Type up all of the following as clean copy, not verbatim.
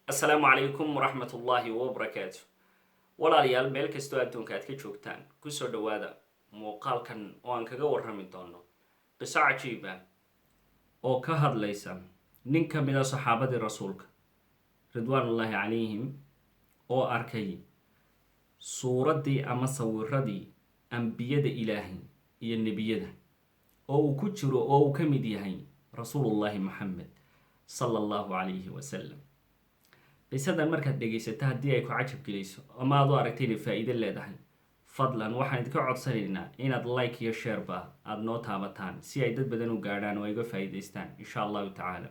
Assalaamu calaykum waraxmatullaahi wabarakaatu. Walaalayaal meel kastoo adduunka aad ka joogtaan kusoo dhawaada muuqaalkan oo aan kaga warrami doono qiso cajiib ah oo ka hadlaysa nin ka mid a saxaabadii rasuulka ridwaanullaahi calayhim oo arkay suuraddii ama sawiradii ambiyada ilaahay iyo nebiyada oo uu ku jiro oo uu ka mid yahay rasuulullaahi maxamed sala allahu calayhi wasalam. qisadan markaad dhegaysato haddii ay ku cajab gelayso ama aad u aragtay inay faa-iido leedahay, fadlan waxaan idinka codsanaynaa inaad like iyo shareba aada noo taabataan si ay dad badan u gaadhaan oo ay uga faa-iidaystaan insha allahu tacaala.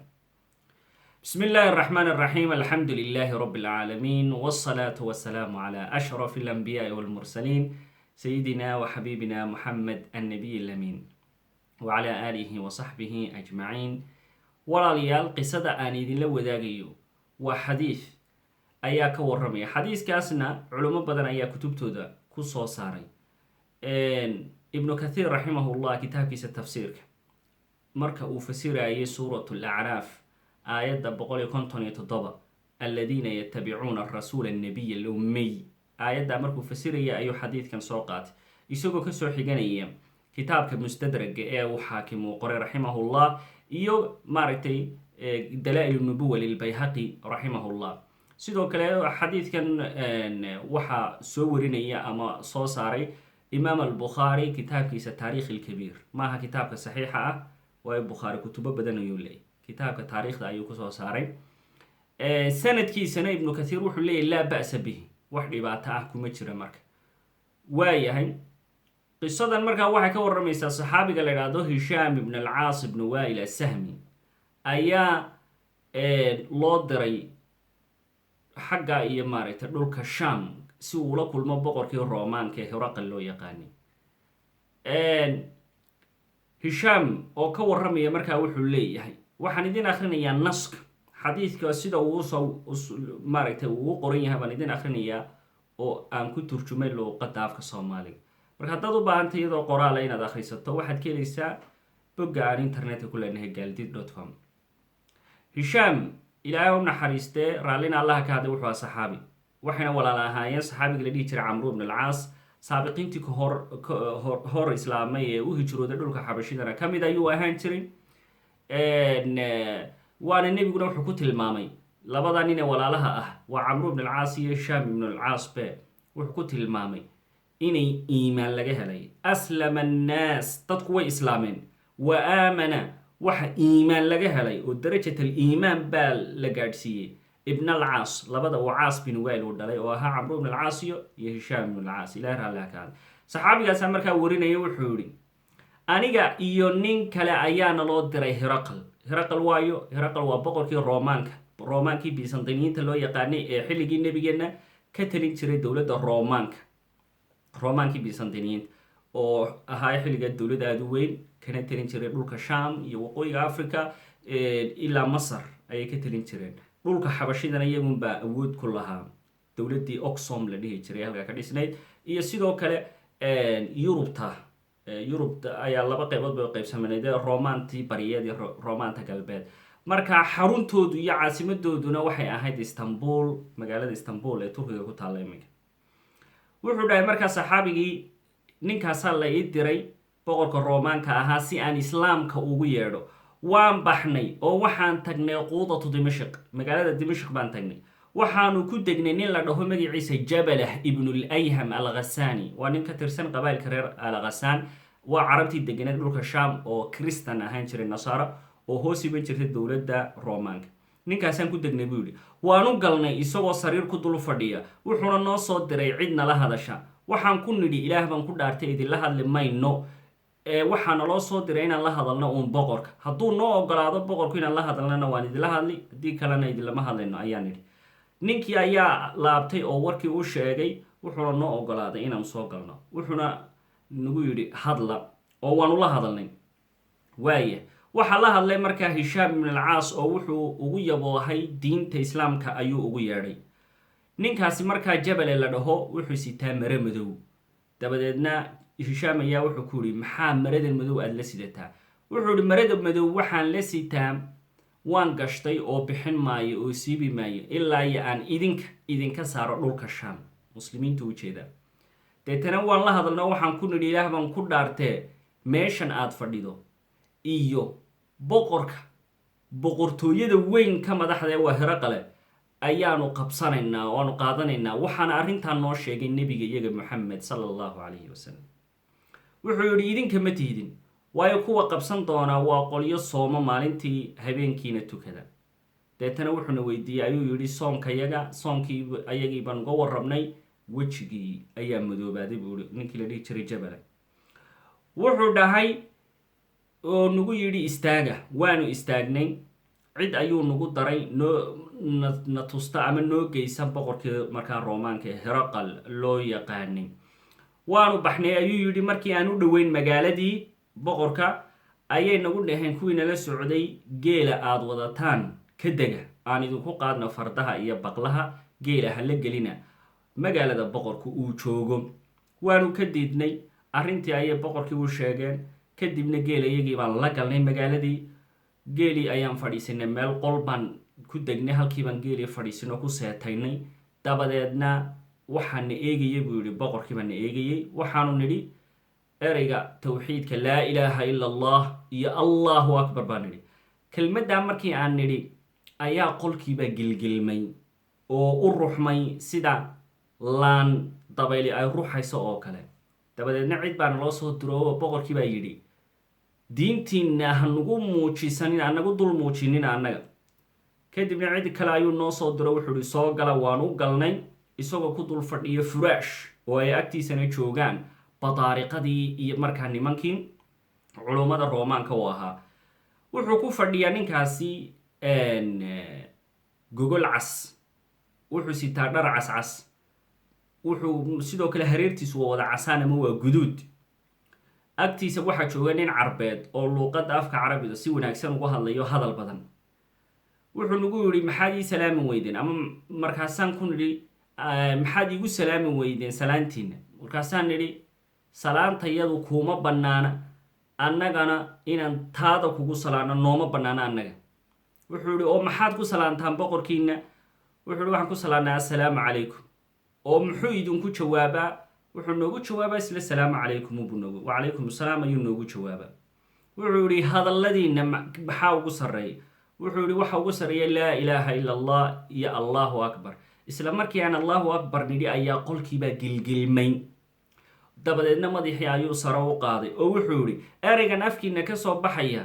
bismi illaahi araxmaan araxiim, alxamdu lilaahi rabbi alcaalamiin, wasalaatu wasalaamu calaa ashrafi alambiyaai walmursaliin sayidina wa xabiibina muxamed annabiy alamiin wacalaa aalihi wa saxbihi ajmaciin. walaalayaal, qisada aan idinla wadaagayo waa xadiid ayaa ka warramaya. xadiiskaasna culimo badan ayaa kutubtooda ku soo saaray. ibnu kathiir raximahullah kitaabkiisa tafsiirka marka uu fasirayay suuratu alacraaf aayadda 157 aladiina yatabicuuna arasuula annabiy alummiy, aayaddaa markuu fasiraya ayuu xadiidkan soo qaatay isagoo kasoo xiganaya kitaabka mustadraga ee uu xaakim qoray raximahullah iyo maaragtay dalaa-il nubuwa lilbayhaqi raximahullah. sidoo kale xadiidkan waxaa soo warinaya ama soo saaray imaam albukhaari kitaabkiisa taariikh ilkabiir. maaha kitaabka saxiixa ah, waayo bukhaari kutubo badan ayuu leeyay, kitaabka taariikhda ayuu kusoo saaray. sanadkiisana ibnu kathiir wuxuu leeyahy laa ba'sa bihi, wax dhibaato ah kuma jira. marka waayahay, qisadan markaa waxay ka warramaysaa saxaabiga la idhaahdo hishaam ibn alcaas ibnu waa'il asahmi ayaa loo diray xagga iyo maaragtay dhulka sham si uu ula kulmo boqorkii roomaanka ee hiraqal loo yaqaanay. hishaam oo ka warramaya markaa wuxuu leeyahay, waxaan idin akhrinayaa naska xadiidka sida maaragtay uu qoran yahay baan idin akhrinayaa oo aan ku turjumay luuqadda afka soomaaliga. marka haddaad u baahantay iyadoo qoraala inaad akhrisato waxaad ka helaysaa bogga aan internetka ku leenahay galdid.com. hishaam ilaahay u naxariistee raallina allaha ka hadlay wuxuu aha saxaabi, waxayna walaala ahaayeen saxaabiga la dhihi jiray camru ibn alcaas. saabiqiintii hor islaamay ee u hijrooday dhulka xabashidana ka mid ayuu ahaan jiray. waana nebiguna wuxuu ku tilmaamay labada nin ee walaalaha ah waa camru ibn alcaas iyo hishaam ibn alcaas be wuxuu ku tilmaamay inay iimaan laga helay. aslama annaas, dadku way islaameen, wa aamana waxa iimaan laga helay oo darajat aliimaan baa la gaadhsiiyey ibn alcaas, labada uu caas bin wail uu dhalay oo ahaa camru ibn alcaas iyo hishaam ibn alcaas. ilahi raalliha ka hadlay. saxaabigaasaa markaa warinaya wuxuu yihi, aniga iyo nin kale ayaana loo diray hiraqal. hiraqal waayo? hiraqal waa boqorkii roomaankii bisantiniyiinta loo yaqaanay ee xilligii nebigeenna ka talin jiray dowladda roomaankii bisantiniyiinta oo ahaa xilliga dowlad aada u weyn kana talin jiray dhulka sham iyo waqooyiga africa ilaa masar ayay ka talin jireen. dhulka xabashidana iyagunbaa awood ku lahaa dowladdii oxom la dhihi jiray halkaa ka dhisnayd. iyo sidoo kale yurubta ayaa laba qaybood bay qaybsamaneyd, romaantii bariyeed iyo romaanta galbeed. marka xaruntoodu iyo caasimadooduna waxay ahayd istanbul, magaalada istanbul ee turkiga ku taalla iminka. wuxuu dhahay markaa saxaabigii, ninkaasaa la ii diray boqorka roomaanka ahaa si aan islaamka ugu yeedho. waan baxnay oo waxaan tagnay quudatu dimashq, magaalada dimashq baan tagnay. waxaanu ku degnay nin la dhaho magaciisa jabalah ibnulayham alghasani, waa nin ka tirsan qabailka reer alghasaan. waa carabtii deganeed dhulka sham oo kristan ahaan jiray, nasaara oo hoos iban jirtay dowladda roomaanka. ninkaasaan ku degnay buu yihi. waanu galnay isagoo sariir ku dul fadhiya, wuxuuna noo soo diray cid nala hadasha. waxaan ku nidhi ilaah baan ku dhaartay idinla hadli mayno, waxaana loo soo diray inaan la hadalno uun boqorka. hadduu noo ogolaado boqorku inaan la hadalnana waan idinla hadli, haddii kalena idinlama hadlayno ayaan idhi. ninkii ayaa laabtay oo warkii u sheegay, wuxuuna noo ogolaaday inaan soo galno. wuxuuna nagu yidhi hadla, oo waanu la hadalnay. waaya, waxaa la hadlay markaa hishaam ibn alcaas oo wuxuu ugu yaboohay diinta islaamka ayuu ugu yeedhay. ninkaasi markaa jabale la dhaho wuxuu sitaa mare madow. dabadeedna hishaam ayaa wuxuu ku yihi, maxaa maradan madow aada la sidataa? wuxuu ihi, marada madow waxaan la sitaa waan gashtay oo bixin maayo oo siibi maayo ilaa iyo aan idinka saaro dhulka shaam. muslimiintu u jeedaa. deetana waan la hadalno waxaan ku nidhi ilaah baan ku dhaartee meeshan aad fadhido iyo boqortooyada weyn ka madaxda waa Hiraqle ayaanu qabsanaynaa oo aanu qaadanaynaa. waxaana arrintan noo sheegay nebiga iyaga Muxamed sallallahu calayhi wasallam. wuxuu yidhi idinka ma tihdin, waayo kuwa qabsan doonaa waa qolyo sooma maalintii habeenkiina tukada. deetana wuxuuna weydiiyey ayuu yidhi soomkii ayagii baan uga warrabnay, wejigii ayaa madoobaaday buu yidhi ninkii la dhihi jiray Jabala. wuxuu dhahay oo nagu yidhi istaaga. waanu istaagnay. cid ayuu nagu daray na tusta ama noo geysa boqorkii markaa Roomaanka ee Hiraqal loo yaqaanay. waanu baxnay ayuu yidhi. markii aan u dhoweyn magaaladii boqorka ayay nagu dhaheen kuwiina la socday, geela aad wadataan ka dega, aan idinku qaadno fardaha iyo baqlaha, geela hala gelina magaalada boqorku uu joogo. waanu ka diidnay. arrintii ayay boqorkii u sheegeen. kadibna geel iyagii baan la galnay magaaladii. geelii ayaan fadhiisanay, meel qol baan ku degnay, halkii baan geelii fadhiisanoo ku seetaynay. dabadeedna waxaana eegayay buu yidhi boqorkii baana eegayay. waxaanu nidhi ereyga tawxiidka laa ilaaha ila allah iyo allahu akbar baan nidhi. kelmaddaa markii aan nidhi ayaa qolkiibaa gilgilmay oo u ruxmay sida laan dabayli ay ruxayso oo kale. dabadeedna cid baana loo soo diro oo boqorkii baa yidhi diintiinna hanagu muujisanin, anagu dul muujinin annaga. kadibna cid kale ayuu noo soo diro. wuxuu ihi soo gala. waan u galnay isagoo ku dul fadhiyo furaash oo ay agtiisana joogaan badaariqadii iyo markaa nimankii culummada Roomaanka u ahaa. wuxuu ku fadhiyaa ninkaasi gogol cas. wuxuu sitaa dhar cascas. wuxuu sidoo kale hareertiisu waa wada casaan ama waa guduud. agtiisa waxaa jooga nin carbeed oo luuqadda afka carabiga si wanaagsan uga hadlayo hadal badan. wuxuu nagu yidhi maxaad ii salaami weydeen, ama markaasaan ku nidhi maxaad iigu salaami weydeen salaantiina. markaasaan nidhi salaantayadu kuuma bannaana, annagana inaan taada kugu salaano nooma bannaana annaga. wuxuu yidhi oo maxaad ku salaantaan boqorkiina? wuxuu yidhi waxaan ku salaanaa assalaamu calaykum. oo muxuu idinku jawaabaa? wuxuu noogu jawaabaa isla salaamu calaykum wacalaykum assalaam ayuu noogu jawaabaa. wuxuu yidhi hadalladiina maxaa ugu sarreeya? wuxuu yidhi waxa ugu sarreeya laa ilaaha ila allah iyo allahu akbar. isla markii aan allahu akbar nidhi ayaa qolkiibaa gilgilmay. dabadeedna madaxii ayuu sare u qaaday oo wuxuu yidhi ereygan afkiina ka soo baxaya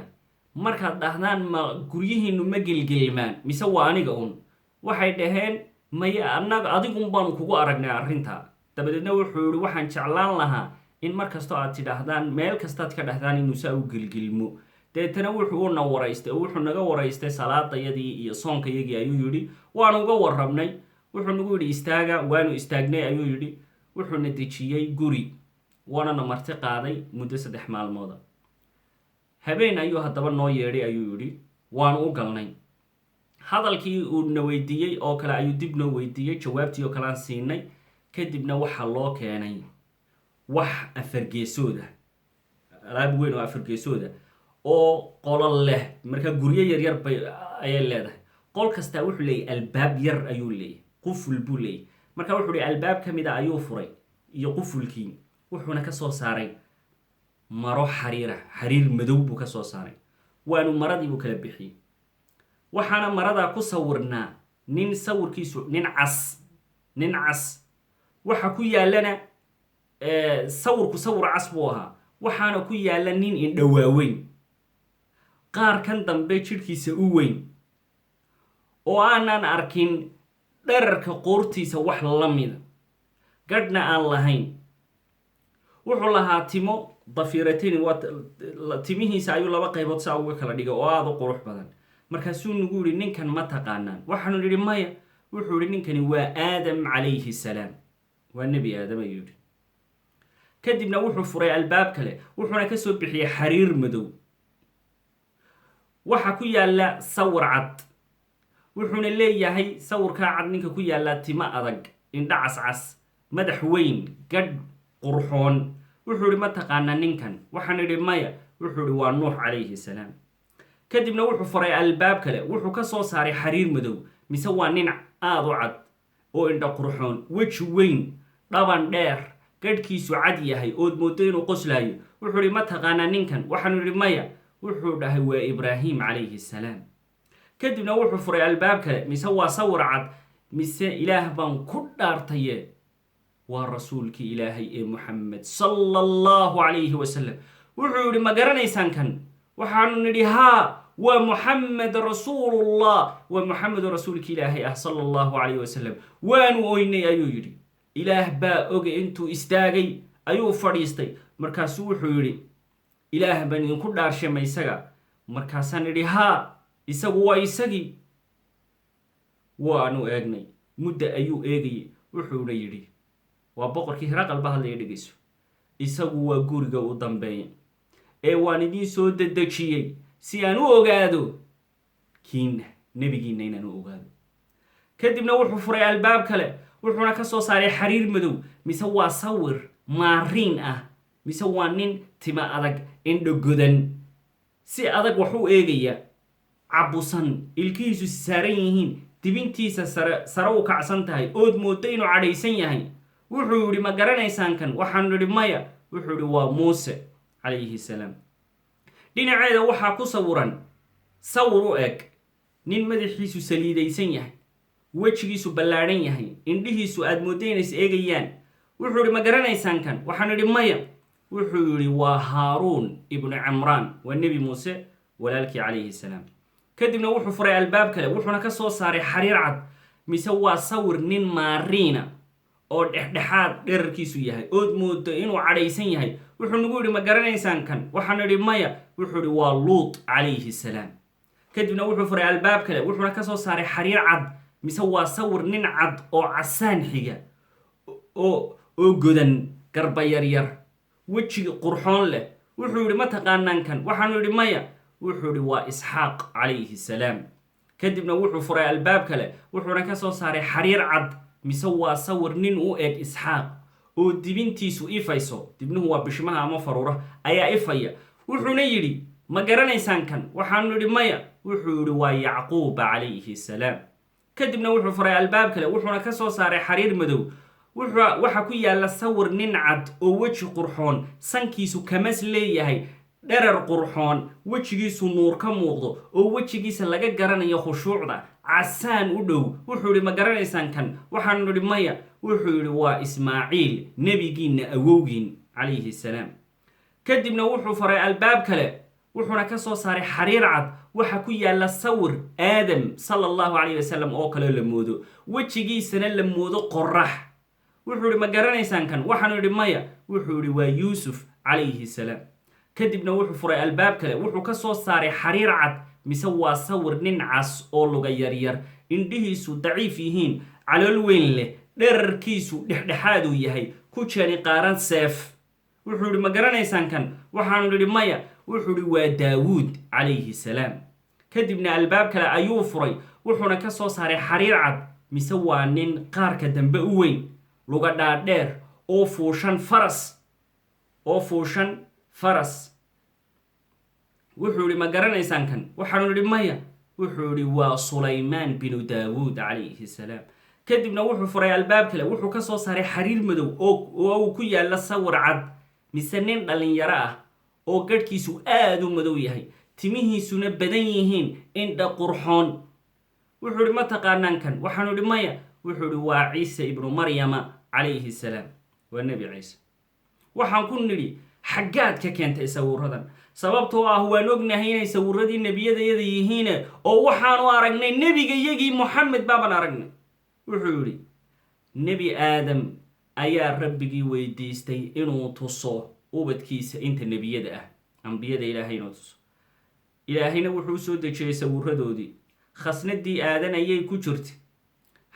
markaad dhahdaan ma guryihiinnu ma gilgilmaan mise waa aniga un? waxay dhaheen maya, annaga adigun baanu kugu aragnay arrintaa. dabadeedna wuxuu yidhi waxaan jeclaan lahaa in mar kastoo aad tidhaahdaan meel kastaad ka dhahdaan inuu saa u gilgilmo. deetana wuxuu na waraystay oo wuxuu naga waraystay salaadayadii iyo soonkayagii ayuu yidhi. waanu uga warrabnay. wuxuu nagu yidhi istaaga. waanu istaagnay ayuu yidhi. wuxuuna dejiyey guri, waanana marti qaaday muddo 3 maalmooda. habeen ayuu haddaba noo yeedhay ayuu yidhi. waanu u galnay. hadalkii uu na weydiiyey oo kale ayuu dib noo weydiiyey, jawaabtii oo kale aan siinay. kadibna waxaa loo keenay wax afargeesooda, alaab weyn oo afargeesooda oo qolol leh. markaa guryo yaryar ayay leedahay. qol kastaa wuxuu leeyahy albaab yar ayuu leeyahy, quful buu leeyahy. marka wuxuu hi albaab ka mida ayuu furay iyo qufulkii. wuxuuna ka soo saaray maro xariir madow buu ka soo saaray. waanu maradii buu kala bixiyey. waxaana maradaa ku sawirnaa nin sawirkiisu nin cas. waxa ku yaalana sawirku sawir cas buu ahaa. waxaana ku yaalla nin indhawaaweyn, qaar kan dambe jidhkiisa u weyn, oo aanan arkin dherarka qoortiisa wax la mida, gadhna aan lahayn. wuxuu lahaa timo dafiiratayn, timihiisa ayuu 2 qaybood saa uga kala dhigay oo aada u qurux badan. markaasuu nagu yidhi ninkan ma taqaanaan? waxaanu nidhi maya. wuxuu yidhi ninkani waa aadam calayhi salaam, waa nebi aadam ayuu yidhi. kadibna wuxuu furay albaab kale. wuxuuna ka soo bixiyey xariir madow. waxa ku yaalla sawir cad. wuxuuna leeyahay sawirkaa cad ninka ku yaallaa timo adag, indha cascas, madax weyn, gadh qurxoon. wuxuu yidhi ma taqaanaa ninkan? waxaan idhi maya. wuxuu yidhi waa nuux calayhi salaam. kadibna wuxuu furay albaab kale wuxuu ka soo saaray xariir madow mise waa nin aad u cad oo indha qurxoon weji weyn dhaban dheer gadhkiisu cad yahay ood moodo inuu qoslaayo wuxuu ihi ma taqaanaa ninkan waxaanu idhi maya wuxuu dhahay waa ibraahim calayhi salaam kadibna wuxuu furay albaab kale mise waa sawir cad mise ilaah baan ku dhaartaye waa rasuulkii ilaahay ee muxamed sala allahu calayhi wasalam wuxuu yihi ma garanaysaan kan waxaanu nidhi haa waa muxamed rasuulullah waa muxamedu rasuulkii ilaahay ah sala allahu calayhi wasalam waanu oynay ayuu yidhi ilaah baa oga intuu istaagay ayuu fadhiistay markaasuu wuxuu yidhi ilaah baan idinku dhaarshay ma isaga markaasaan idhi haa isagu waa isagii waanu eegnay mudda ayuu eegayay wuxuuna yidhi waa boqorkii hiraqalba hadlaya dhegayso isagu waa guriga u dambeeya ee waan idiin soo dedejiyey si aan u ogaado kiina nebigiinna inaan u ogaado kadibna wuxuu furay albaab kale wuxuuna ka soo saaray xariir madow mise waa sawir maariin ah mise waa nin tima adag indho godan si adag wax u eegaya cabusan ilkihiisu saaran yihiin dibintiisa sare u kacsan tahay ood moodo inuu cadhaysan yahay wuxuu yidhi ma garanaysaan kan waxaanu idhi maya wuxuu yidhi waa muuse calayhi salaam dhinaceeda waxaa ku sawiran sawir u eg nin madaxiisu saliidaysan yahay wejigiisu ballaadhan yahay indhihiisu aad mooddo inays eegayaan wuxuu yidhi ma garanaysaan kan waxaanu idhi maya wuxuu yidhi waa haaruun ibnu cimraan waa nebi muuse walaalkii calayhi salaam kadibna wuxuu furay albaab kale wuxuuna ka soo saaray xariir cad mise waa sawir nin maariina oo dhexdhexaad dherarkiisu yahay ood moodo inuu cadhaysan yahay wuxuu nagu yidhi ma garanaysaan kan waxaanu idhi maya wuxuu idhi waa luut calayhi salaam kadibna wuxuu furay albaab kale wuxuuna ka soo saaray xariir cad mise waa sawir nin cad oo casaan xiga oo godan garba yaryar wejiga qurxoon leh wuxuu yidhi ma taqaanaan kan waxaanu idhi maya wuxuu idhi waa isxaaq calayhi salaam kadibna wuxuu furay albaab kale wuxuuna ka soo saaray xariir cad mise waa sawir nin u eg isxaaq oo dibintiisu ifayso dibnuhu waa bishmaha ama faruura ayaa ifaya wuxuuna yidhi ma garanaysaan kan waxaanu idhi maya wuxuu yidhi waa yacquuba calayhi salaam kadibna wuxuu furay albaab kale wuxuuna ka soo saaray xariir madow waxa ku yaalla sawir nin cad oo weji qurxoon sankiisu kamas leeyahay dherar qurxoon wejigiisu nuur ka muuqdo oo wejigiisa laga garanayo khushuucda casaan u dhow wuxuu yidhi ma garanaysaan kan waxaanu idhi maya wuxuu yidhi waa ismaaciil nebigiinna awowgiin calayhi salaam kadibna wuxuu faray albaab kale wuxuuna ka soo saaray xariir cad waxa ku yaalla sawir aadam sala allahu calayh wasalam oo kale la moodo wejigiisana la moodo qorax wuxuu yidhi ma garanaysaan kan waxaanu idhi maya wuxuu yidhi waa yuusuf calayhi salaam kadibna wuxuu furay albaab kale wuxuu ka soo saaray xariir cad mise waa sawir nin cas oo luga yaryar indhihiisu daciif yihiin calool weyn leh dherarkiisu dhexdhexaaduu yahay ku jani qaaran seef wuxuu yidhi ma garanaysaan kan waxaanu idhi maya wuxuu yidhi waa daawuud calayhi salaam kadibna albaab kale ayuu furay wuxuuna ka soo saaray xariir cad mise waa nin qaarka dambe u weyn luga dhaadheer oo fuushan faras wuxuu yidhi ma garanaysaan kan waxaanu idhi maya wuxuu yidhi waa sulaymaan binu daawuud calayhi salaam kadibna wuxuu furay albaab kale wuxuu ka soo saaray xariir madow oo uu ku yaalla sawir cad mise nin dhallinyaro ah oo gadhkiisu aad u madow yahay timihiisuna badan yihiin indha qurxoon wuxuu yidhi ma taqaanaan kan waxaanu idhi maya wuxuu yidhi waa ciise ibnu maryama calayhi salaam waa nebi ciise waxaan ku nidhi xaggaad ka keentay sawiradan sababtoo ah waan ognahay inay sawiradii nebiyadayada yihiine oo waxaanu aragnay nebiga iyagii moxamed baaban aragnay wuxuu yidhi nebi aadam ayaa rabbigii weydiistay inuu tuso ubadkiisa inta nebiyada ah ambiyada ilaahay inuu tuso ilaahayna wuxuu soo dejiyey sawiradoodii khasnadii aadan ayay ku jirtay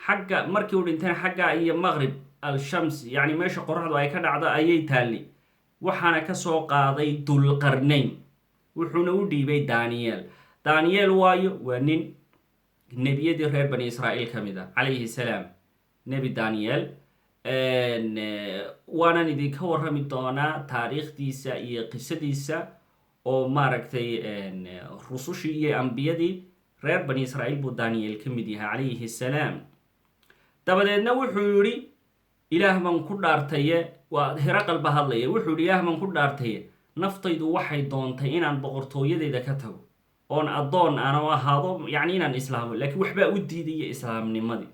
xagga markii u dhintana xagga iyo maqrib al-shams yacni meesha qoraxdu ay ka dhacda ayay taalli waxaana ka soo qaaday dulqarnayn wuxuuna u dhiibay daniyeel waayo waa nin nebiyadii reer bani israa'iil ka mid ah calayhi salaam nebi daniyeel waanan idinka warrami doonaa taariikhdiisa iyo qisadiisa oo maaragtay rusushii iyo ambiyadii reer bani israa'iil buu daniel ka mid yahay calayhi salaam. dabadeedna wuxuu yidhi ilaah baan ku dhaartaye, waa hiraqal ba hadlaya, wuxuu yidhi ilaah baan ku dhaartaye naftaydu waxay doontay inaan boqortooyadeeda ka tago oon addoon aan ahaado, yacni inaan islaamo, laakiin waxbaa u diidaya islaamnimadii.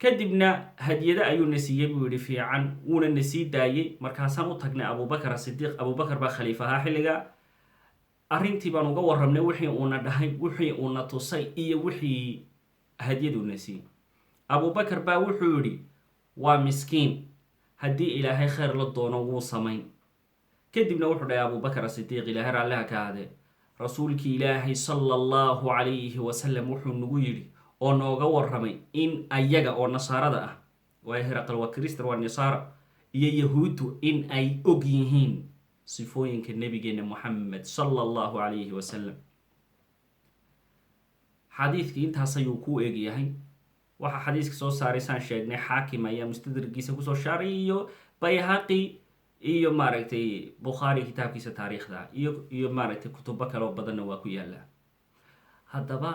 kadibna hadyado ayuuna siiyey buu yidhi fiican, wuuna na sii daayey. markaasaan u tagnay abubakar asidiiq, abubakar baa khaliif ahaa xilliga. arrintii baan uga warramnay wixii uuna dhahay, wixii uuna tusay iyo wixii hadyaduuna siiyey. abubakar baa wuxuu yidhi waa miskiin, haddii ilaahay khayr la doono wuu samayn. kadibna wuxuu dhahay abubakar asidiiq, ilaahay raalliha ka ahaadee, rasuulkii ilaahay sala allahu calayhi wasalam wuxuu nagu yidhi oo nooga warramay in ayaga oo nasaarada ah, waa hiraqal waa kristan waa nasaara, iyo yahuuddu in ay og yihiin sifooyinka nabigeena moxamed sala allahu calayhi wasalam. xadiidkii intaas ayuu ku eegyahay. waxaa xadiiska soo saaray saan sheegnay xaakim ayaa mustadragiisa kusoo shaaray, iyo bayhaqi, iyo maaragtay bukhaari kitaabkiisa taariikhda, iyo maaragtay kutubo kaloo badanna waa ku yaallaa. haddaba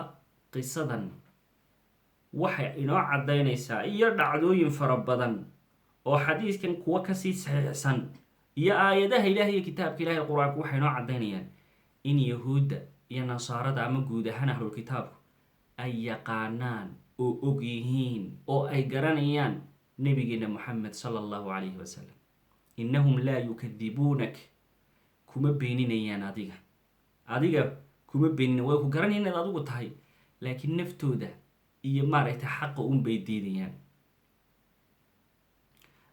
qisadan waxay inoo caddaynaysaa, iyo dhacdooyin fara badan oo xadiiskan kuwa kasii saxiixsan, iyo aayadaha ilaah iyo kitaabka ilahay qur-aanku waxay inoo caddaynayaan in yahuudda iyo nasaarada ama guud ahaan ahlulkitaabku ay yaqaanaan oo og yihiin oo ay garanayaan nabigeena moxamed sala allahu calayhi wasalam. innahum laa yukadibuunak, kuma beeninayaan adiga kuma beenina, way ku garanayaan inaad adigu tahay, laakiin naftooda iyo maaragtay xaqa unbay diidayaan.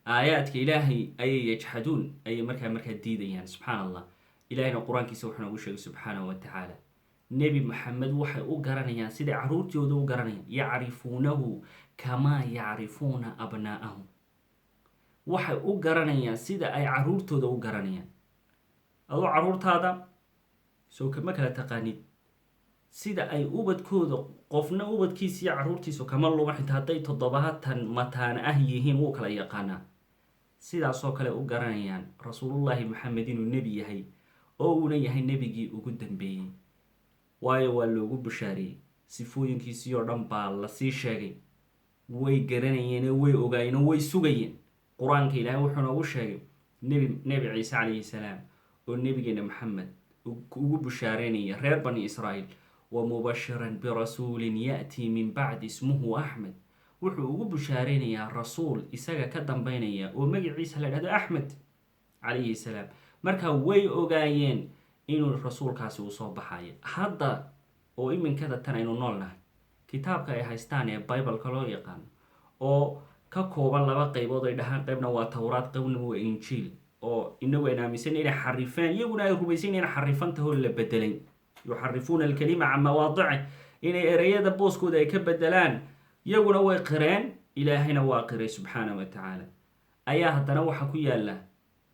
aayaadka ilaahay ayay yajxaduun, ayay markaa diidayaan. subxaan allah, ilahayna qur-aankiisa wuxuu noogu sheegay subxaanahu wa tacaala, nebi maxamed waxay u garanayaan siday caruurtooda u garanayaan, yacrifuunahu kamaa yacrifuuna abnaa'ahum, waxay u garanayaan sida ay caruurtooda u garanayaan. adoo caruurtaada soo kama kala taqaanid, sida ay ubadkooda, qofna ubadkiisa iyo caruurtiisu kama luma, xitaa hadday 7 mataana ah yihiin wuu kala yaqaanaa. sidaasoo kale u garanayaan rasuulullaahi maxamed inuu nebi yahay, oo uuna yahay nebigii ugu dambeeyey, waayo waa loogu bashaareeyey, sifooyinkiisii oo dhan baa lasii sheegay. way garanayeen, way ogaayeen, way sugayeen. qur-aanka ilaahay wuxuu noogu sheegay nebi ciise calayhi salaam oo nebigeena maxamed ugu bushaareynaya reer bani israa'iil, wa mubashiran birasuulin ya'tii min bacdi ismuhu axmed. wuxuu ugu bushaareynaya rasuul isaga ka dambeynaya oo magaciisa la dhahdo axmed calayhi salaam. marka way ogaayeen inuu rasuulkaasi uu soo baxayo. hadda oo iminkada tan aynu nool nahay, kitaabka ay haystaan ee bibleka loo yaqaano, oo ka kooban 2 qaybood, ay dhahaan qaybna waa towraad, qaybna waa injiil, oo inagu aan aaminsan inay xarifeen, iyaguna ay rumaysan inay xarifantahoo la bedelay, yuxarifuuna alkalima can mawaadici, inay ereyada booskooda ay ka bedelaan. iyaguna way qireen, ilaahayna waa qiray subxaana wa tacaala. ayaa haddana waxa ku yaalla,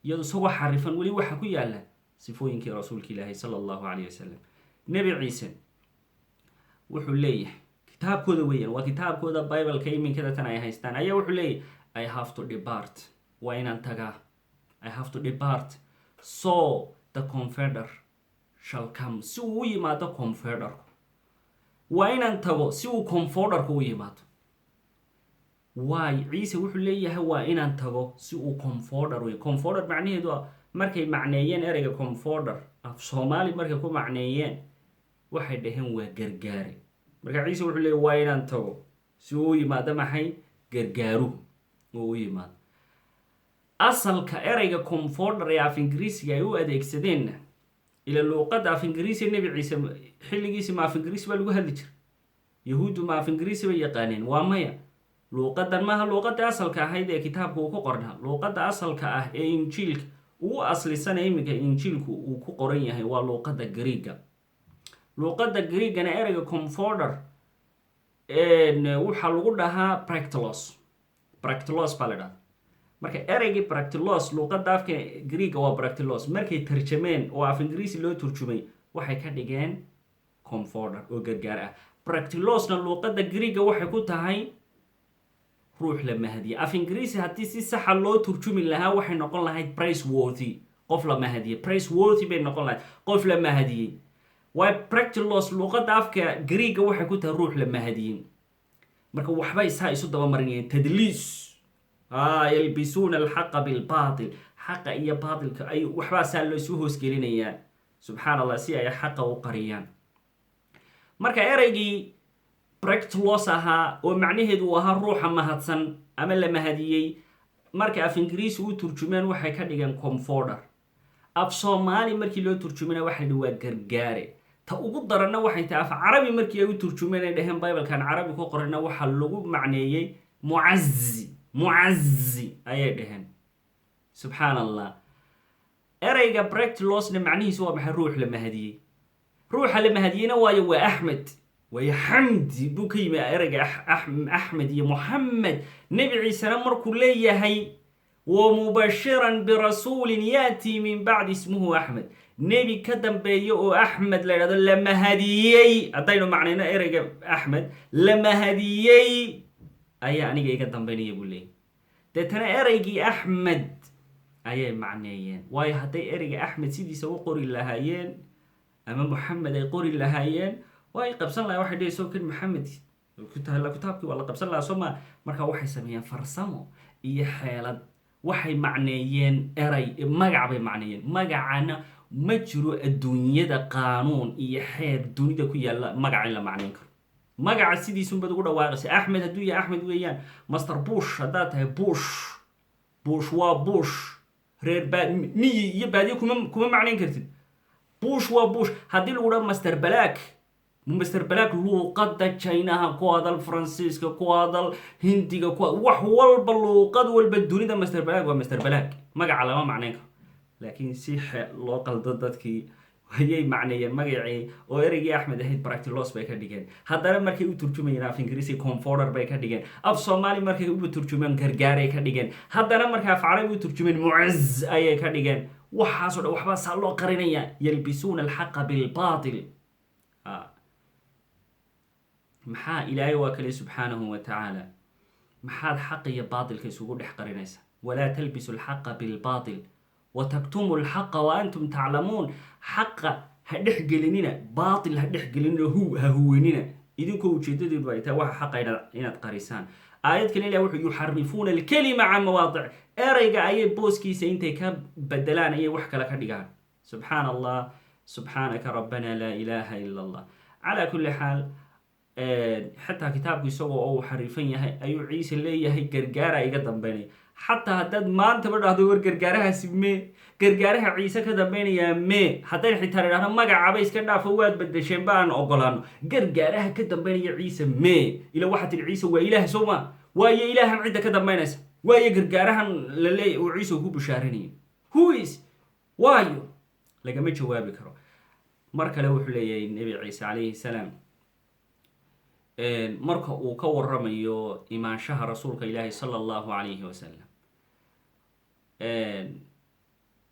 iyado isagoo xarifan weli waxa ku yaalla sifooyinkii rasuulka ilaahay sala allahu calayhi wasalam. nebi ciise wuxuu leeyahay, kitaabkooda weeyaan, waa kitaabkooda bibleka iminkada tan ay haystaan, ayaa wuxuu leeyahay I have to depart, waa inaan tagaa. I have to depart so the confeder shall come, si uu u yimaado confederku. waa inaan tago si uu confederku u yimaado. waay ciise wuxuu leeyahay waa inaan tago si uu confeder u yimaado. confeder macnaheedu markay macneeyeen ereyga confeder af soomaali markay ku macneeyeen waxay dhaheen waa gargaare. marka ciise wuxuu leeyahay waa inaan tago si uu u yimaado maxay? gargaaru uu u yimaado. asalka ereyga confeder ee af ingiriisiga ay u adeegsadeenna, ila luuqadda af ingiriisi nebi ciise xilligiisi ma af ingiriisi baa lagu hadli jiray? yahuuddu ma af ingiriisi bay yaqaaneen? waa maya. luuqadan maaha luuqadda asalka ahayd ee kitaabka uu ku qornaa. luuqadda asalka ah ee injiilka ugu aslisan ee iminka injiilku uu ku qoran yahay waa luuqadda Greega. luuqadda Greegana ereyga confeder waxaa lagu dhahaa praktilos. praktilos baa la dhahaa. marka ereygii praktilos luuqadda afka Greega waa praktilos. markay tarjameen oo af ingiriisi loo turjumay waxay ka dhigeen confeder oo gargaar ah. praktilosna luuqadda Greega waxay ku tahay ruux la mahadiye. af ingiriisi haddii si saxa loo turjumi lahaa waxay noqon lahayd praiseworthy, qof la mahadiyey. Praiseworthy bay noqon lahayd qof la mahadiyey. waa practilos luqadda afka Greek waxay ku tahay ruux la mahadiyey. marka waxbay saa isu daba marinayeen tadliis. yalbisuuna alxaqa bilbaatil. xaqa iyo baatilka ay waxbaa saa loo isu hoosgelinayaan. subxaan allah, si ay xaqa u qariyaan. marka ereygii practilos ahaa oo macnaheedu uu ahaa ruuxa mahadsan ama la mahadiyey, marka af ingiriisi u turjumeen waxay ka dhigeen comforter. af soomaali markii loo turjumana waxay waa gargaare. ta ugu daranna waxay tahay af carabi markii ay u turjumeen ay dhaheen biblekan carabi ku qorana waxaa lagu macneeyey mucazzi ayay dhaheen. subxaan allah. ereyga practilosna macnihiisu waa maxay? ruux la mahadiyey. ruuxa la mahadiyeyna waayo waa axmed, waayo xamdi buu ka yimi ereyga axmed iyo muxamed. nebi ciisena markuu leeyahay wamubashiran birasuulin yaatii min bacdi ismuhu axmed, nebi ka dambeeya oo axmed la yidhahdo la mahadiyey. haddaynu macnayno ereyga axmed la mahadiyey ayaa aniga iga dambaynaya buu leeyay. deetana ereygii axmed ayay macneeyeen. waayo hadday ereyga axmed sidiisa u qori lahaayeen ama muxamed ay qori lahaayeen way qabsan lahayen. waxay dhihi soo kan maxamed kitaabkii waa la qabsan lahaa soo maa. marka waxay sameeyeen farsamo iyo xeelad. waxay macneeyeen erey magac bay macneeyeen. magacana ma jiro adduunyada qaanuun iyo xeer dunida ku yaalla magac in la macneyn karo. magaca sidiisunbaad ugu dhawaaqaysa. axmed hadduu yahay axmed weeyaan. master bush haddaad tahay bush waa bush. reer miyi iyo baadiye kuma macneyn kartid. bush waa bush. haddii lagu dhaho master black luuqadda jinaha ku hadal, faransiiska ku hadal, hindiga ku hadal, wax walba luuqad walba dunida master black waa master black. magaca lama macneyn karo. laakiin si loo qaldo dadkii ayay macneeyeen magacii oo ereygii axmed ahayd practilos bay ka dhigeen. haddana markay u turjumayeen af ingiriisi comforter bay ka dhigeen. af soomaali markay u turjumeen gargaaray ka dhigeen. haddana markay af carabi u turjumeen mucaz ayay ka dhigeen. waxaasoo dhan waxbaa saa loo qarinaya. yalbisuuna alxaqa bilbaatil. maxaa ilaahay waa kale subxaanahu wa tacaala, maxaad xaqa iyo baatilka isugu dhex qarinaysa? walaa talbisu alxaqa bilbaatil wataktumu alxaqa wa antum taclamuun. xaqa ha dhexgelinina, baatil ha dhexgelinina, ha huwenina idinkoo ujeedadeedu ay tahay waxa xaqa inaad qarisaan. aayad kale ilahi wuxuu yuxarifuuna alkalima can mawaadic. ereyga ayay booskiisa intay ka bedelaan ayay wax kale ka dhigaan. subxaan allah, subxaanaka rabbana laa ilaaha ila allah. calaa kulli xaal xataa kitaabku isagoo oo uu xariifan yahay ayuu ciise leeyahay gargaara iga dambeynaya. xataa haddaad maantaba dhahdo war gargaarahaasi mee, gargaaraha ciise ka dambaynayaa mee, haddayna xitaa idhahno magacaba iska dhaafo waad bedesheen ba aan ogolaano, gargaaraha ka dambaynaya ciise mee. ila waxaa tiri ciise waa ilaah soo maa. waayo ilaahan cidda ka dambaynaysa, waayo gargaarahan la leeyahy uu ciise ku bashaaranayay whois waayo lagama jawaabi karo. mar kale wuxuu leeyahay nebi ciise calayhi salaam marka uu ka waramayo imaanshaha rasuulka ilaahi sala allahu calayhi wasalam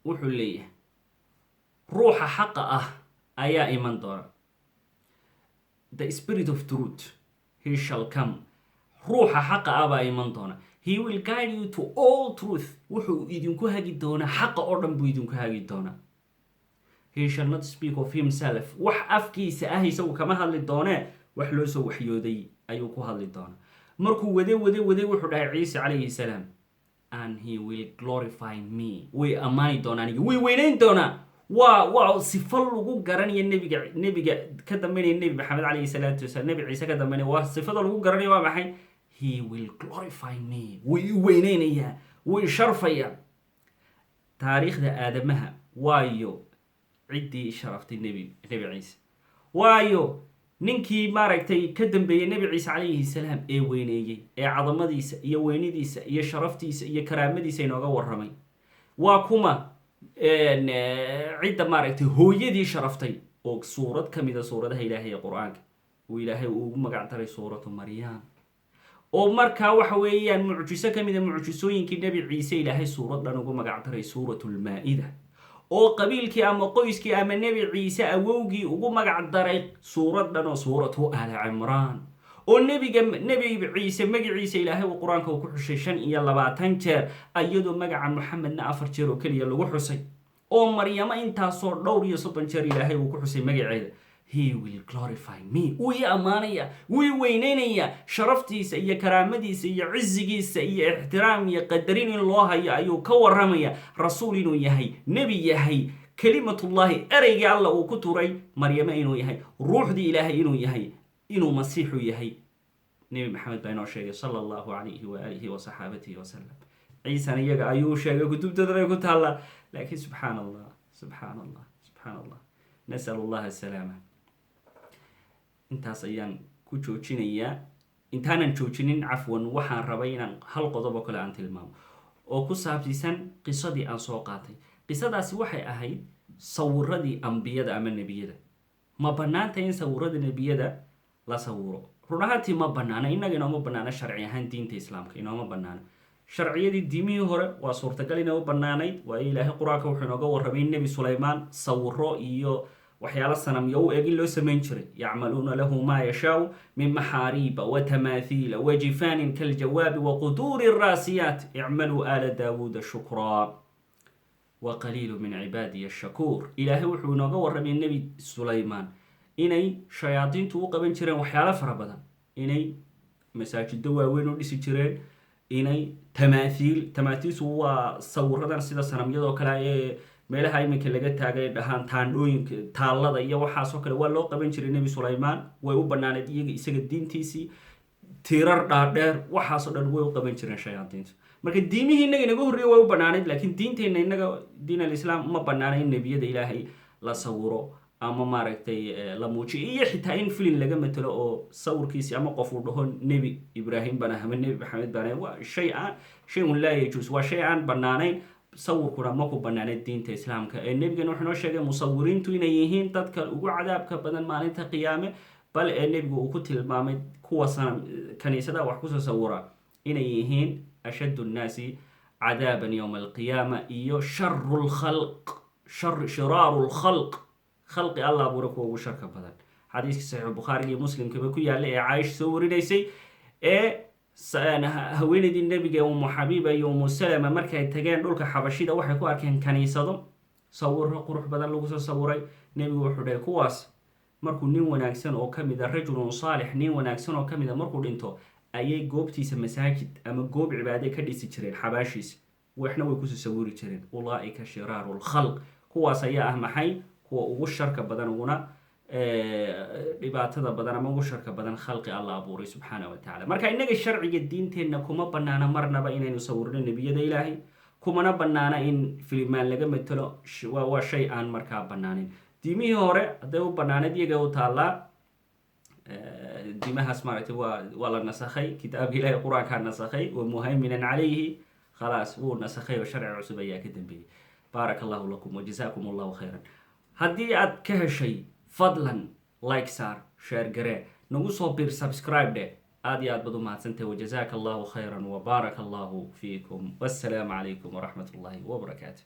wuxuu leeyahay ruuxa xaqa ah ayaa iman doona. the spirit of truth he shall come. ruuxa xaqa ah baa iman doona. he will guide you to all truth. wuxuu idinku hagi doonaa xaqa oo dhan buu idinku hagi doonaa. he shall not speak of himself. wax afkiisa ah isagu kama hadli doonee wax loo soo waxyooday ayuu ku hadli doonaa. markuu wade wuxuu dhahay ciise calayhi salaam and he will glorify me. way ammaani doonaa aniga, way weynayn doonaa. waa sifo lagu garanaya nebiga ka dambeynaya nebi maxamed calayhi salaatu wasalaam, nebi ciise ka dambeynaya. waa sifada lagu garanaya waa maxay? he will glorify me. way weynaynayaa, way sharfayaa. taariikhda aadamaha waayo ciddii sharaftay nebi ciise, waayo ninkii maaragtay ka dambeeyey nebi ciise calayhi salaam ee weyneeyey, ee cadamadiisa iyo weynidiisa iyo sharaftiisa iyo karaamadiisa inooga warramay. waa kuma cidda maaragtay hooyadii sharaftay oo suurad ka mida suuradaha ilaahay ee qur-aanka uu ilaahay ugu magac daray suuratu maryam. oo markaa waxa weeyaan mucjiso ka mida mucjisooyinkii nebi ciise ilaahay suurad dhan ugu magac daray suuratulmaa-ida. oo qabiilkii ama qoyskii ama nebi ciise awowgii ugu magac daray suurad dhan oo suuratu aali cimraan. oo nebi ciise magaciisa ilaahay uu qur-aanka uu ku xushay 25 jeer, iyadoo magaca maxamedna 4 jeer oo keliya lagu xusay. oo maryamo intaasoo dhowr iyo 30 jeer ilaahay uu ku xusay magaceeda. He will glorify me. Wuu i ammaanaya, wuu i weynaynaya, sharaftiisa iyo karaamadiisa iyo cizigiisa iyo ixtiraam iyo qadarin in loo hayo ayuu ka warramaya. Rasuul inuu yahay, nebi yahay, kalimatullahi ereygii alla uu ku turay maryamo inuu yahay, ruuxdii ilaahay inuu yahay, inuu masiixu yahay. nebi maxamed baa inoo sheegay sala allahu calayhi waaalihi wasaxaabatihi wasalam. ciisana iyaga ayuu sheegay kutubtoodanay ku taallaa. laakiin subxaan allah, subxaan allah, subxaan allah, nasal allaha asalaama. intaas ayaan ku joojinayaa. intaanan joojinin cafwan waxaan rabay inaan hal qodob oo kale aan tilmaamo oo ku saabsiisan qisadii aan soo qaatay. qisadaasi waxay ahayd sawiradii ambiyada ama nebiyada. ma bannaanta in sawirada nebiyada la sawiro? run ahaantii ma bannaana. innaga inooma bannaana sharci ahaan diinta islaamka inooma bannaana. sharciyadii diimihii hore waa suurtagal inay u bannaanayd. waayo ilaahay qur-aanka wuxuu inooga warramay nebi sulaymaan sawiro iyo waxyaalo sanamyo u eg in loo samayn jiray. yacmaluuna lahu maa yashaau min maxaariiba watamaahiila wajifaanin kaljawaabi waquduuri raasiyaat icmaluu aala daawuuda shukraa waqaliilu min cibaadiya shakuur. ilaahay wuxuu inooga warramay nebi sulaymaan inay shayaadiintu u qaban jireen waxyaalo fara badan. inay masaajido waaweyn u dhisi jireen, inay tamaathiiltu waa sawiradan sida sanamyadoo kale ee meelaha iminka laga taagay dhahaan taandhooyinka taallada iyo waxaasoo kale waa loo qaban jiray nebi sulaymaan. way u bannaanayd iyaga isaga diintiisii. tiirar dhaadheer waxaasoo dhan way u qaban jireen shayaadiintu. marka diimihii innaga inaga horreeye way u bannaanayd, laakiin diinteenna innaga diin alislaam ma bannaana in nebiyada ilaahay la sawiro ama maaragtay la muujiyo, iyo xitaa in filin laga matalo oo sawirkiisi ama qof uu dhaho nebi ibraahim bana ama nebi maxamed bana. waa shay-un laa yajuus, waa shay aan bannaanayn. sawirkuna ma ku bannaanayd diinta islaamka. nebigana wuxuu noo sheegay musawiriintu inay yihiin dadka ugu cadaabka badan maalinta qiyaame. bal nebigu uu ku tilmaamay kuwa kaniisada wax kusoo sawira inay yihiin ashaddu nnaasi cadaaban yowma alqiyaama iyo sharu lkhalq, shiraaru lkhalq, khalqi alla abuura kuwa ugu sharka badan. xadiiskii saxiixu bukhaariga iyo muslimkaba ku yaalla ee caaisha soo warinaysay ee haweenaydii nebiga umu xabiiba iyo umu salama markay tageen dhulka xabashida waxay ku arkeen kaniisado sawiro qurux badan lagu soo sawiray. nebigu wuxuu dhahay kuwaas markuu nin wanaagsan oo kamid a rajulun saalix, nin wanaagsan oo kamid a markuu dhinto ayay goobtiisa masaajid ama goob cibaade ka dhisi jireen xabaashiisa. waxna way kusoo sawiri jireen. ulaaika shiraaru lkhalq. kuwaas ayaa ah maxay? kuwa ugu sharka badan uguna dhibaatada badan ama ugu sharka badan khalqi alla abuuray subxaana wa tacala. marka innaga sharciga diinteenna kuma bannaana marnaba inaynu sawirno nebiyada ilaahay, kumana bannaana in filimaan laga matalo. waa shay aan markaa bannaanin. diimihii hore hadday u bannaanayd iyaga u taallaa. diimahaas maaragtay waa la nasakhay. kitaabka ilaahay qur-aankaa nasakhay wa muhayminan calayhi. khalaas wuu nasakhay oo sharci cusub ayaa ka dambeeyey. baaraka allahu lakum wajazaakum allahu khayran. haddii aad ka heshay fadlan like saar, share garee, nagu soo bir, subscribe dheh. aad iyo aad baad u mahadsantahay. wajazaaka allahu khayran wabaaraka allahu fiikum. wassalaamu calaykum waraxmat ullaahi wabarakaatu.